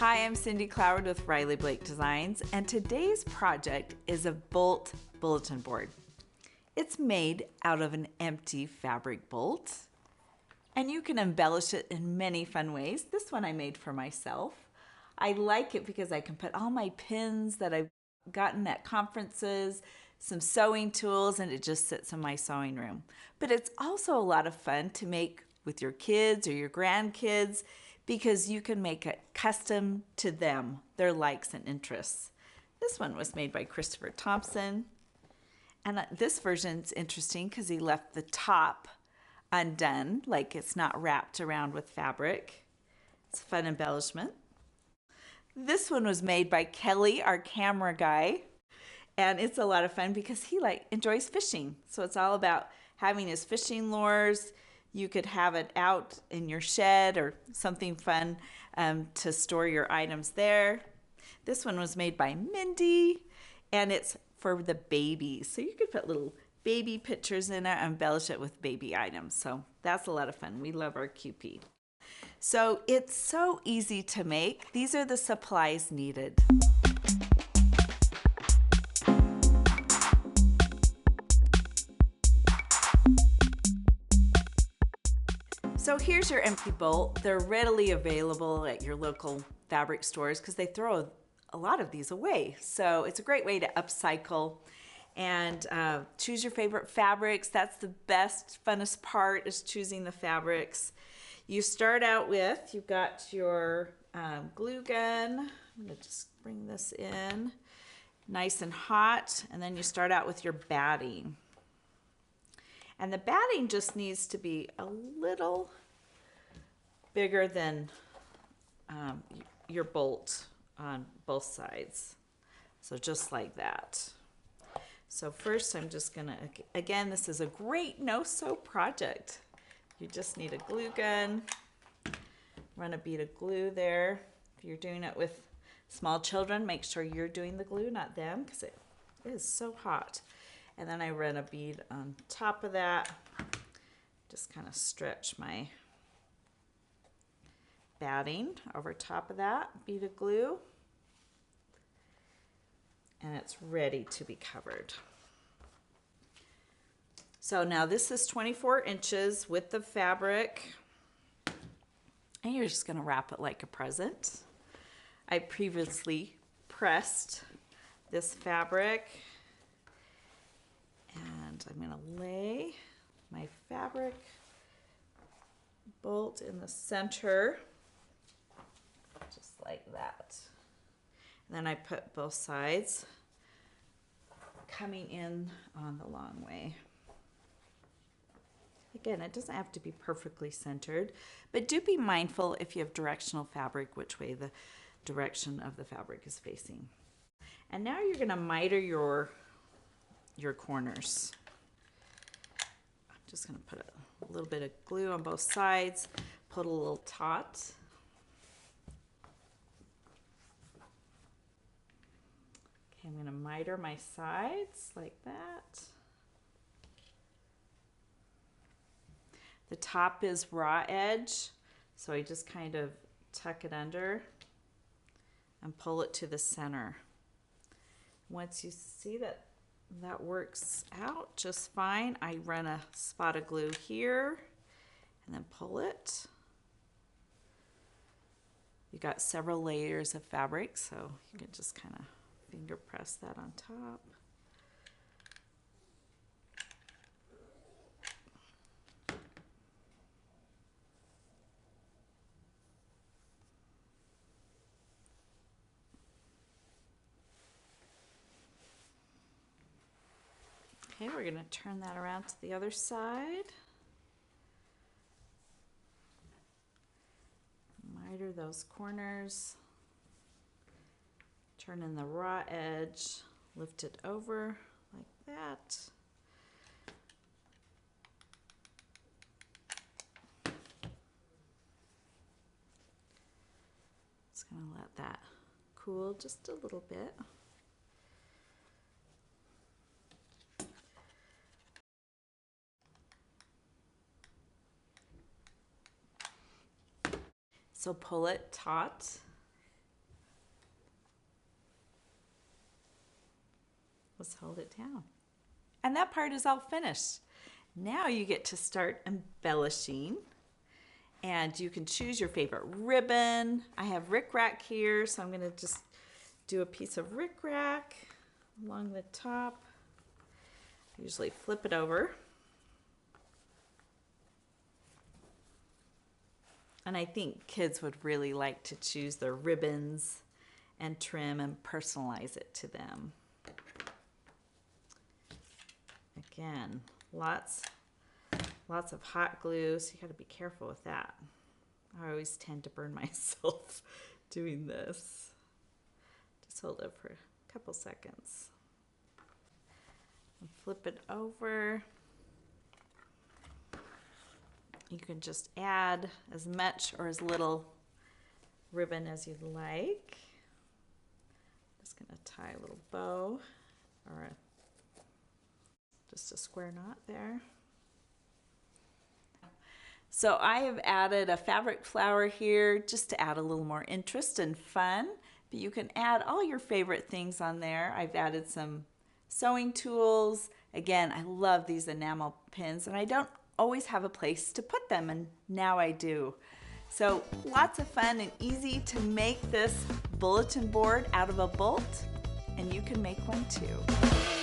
Hi, I'm Cindy Cloward with Riley Blake Designs, and today's project is a Bolt Bulletin Board. It's made out of an empty fabric bolt, and you can embellish it in many fun ways. This one I made for myself. I like it because I can put all my pins that I've gotten at conferences, some sewing tools, and it just sits in my sewing room. But it's also a lot of fun to make with your kids or your grandkids because you can make it custom to them, their likes and interests. This one was made by Christopher Thompson. And this version's interesting because he left the top undone, like it's not wrapped around with fabric. It's a fun embellishment. This one was made by Kelly, our camera guy. And it's a lot of fun because he enjoys fishing. So it's all about having his fishing lures. You could have it out in your shed or something fun to store your items there. This one was made by Mindy, and it's for the babies. So you could put little baby pictures in it and embellish it with baby items. So that's a lot of fun. We love our QP. So it's so easy to make. These are the supplies needed. So here's your empty bolt. They're readily available at your local fabric stores because they throw a lot of these away. So it's a great way to upcycle and choose your favorite fabrics. That's the best, funnest part, is choosing the fabrics. You start out with, you've got your glue gun. I'm gonna just bring this in nice and hot, and then you start out with your batting. And the batting just needs to be a little bigger than your bolt on both sides. So just like that. So first I'm just gonna, again, this is a great no-sew project. You just need a glue gun, run a bead of glue there. If you're doing it with small children, make sure you're doing the glue, not them, because it is so hot. And then I run a bead on top of that. Just kind of stretch my batting over top of that bead of glue. And it's ready to be covered. So now this is 24 inches with the fabric. And you're just gonna wrap it like a present. I previously pressed this fabric. And I'm going to lay my fabric bolt in the center, just like that. And then I put both sides coming in on the long way. Again, it doesn't have to be perfectly centered, but do be mindful if you have directional fabric, which way the direction of the fabric is facing. And now you're going to miter your corners. I'm just going to put a little bit of glue on both sides, put a little taut. Okay, I'm going to miter my sides like that. The top is raw edge, so I just kind of tuck it under and pull it to the center. Once you see that works out just fine, I run a spot of glue here and then pull it. You got several layers of fabric, so you can just kind of finger press that on top. Okay, we're going to turn that around to the other side. Miter those corners. Turn in the raw edge. Lift it over like that. Just going to let that cool just a little bit. So pull it taut Let's hold it down. And that part is all finished. Now you get to start embellishing. And you can choose your favorite ribbon. I have rickrack here, so I'm gonna just do a piece of rickrack along the top. I usually flip it over. And I think kids would really like to choose their ribbons and trim and personalize it to them. Again, lots of hot glue, so you gotta be careful with that. I always tend to burn myself doing this. Just hold it for a couple seconds. And flip it over. You can just add as much or as little ribbon as you'd like. Just gonna tie a little bow or just a square knot there. So I have added a fabric flower here just to add a little more interest and fun, but you can add all your favorite things on there. I've added some sewing tools. Again, I love these enamel pins and I don't always have a place to put them, and now I do. So lots of fun and easy to make this bulletin board out of a bolt, and you can make one too.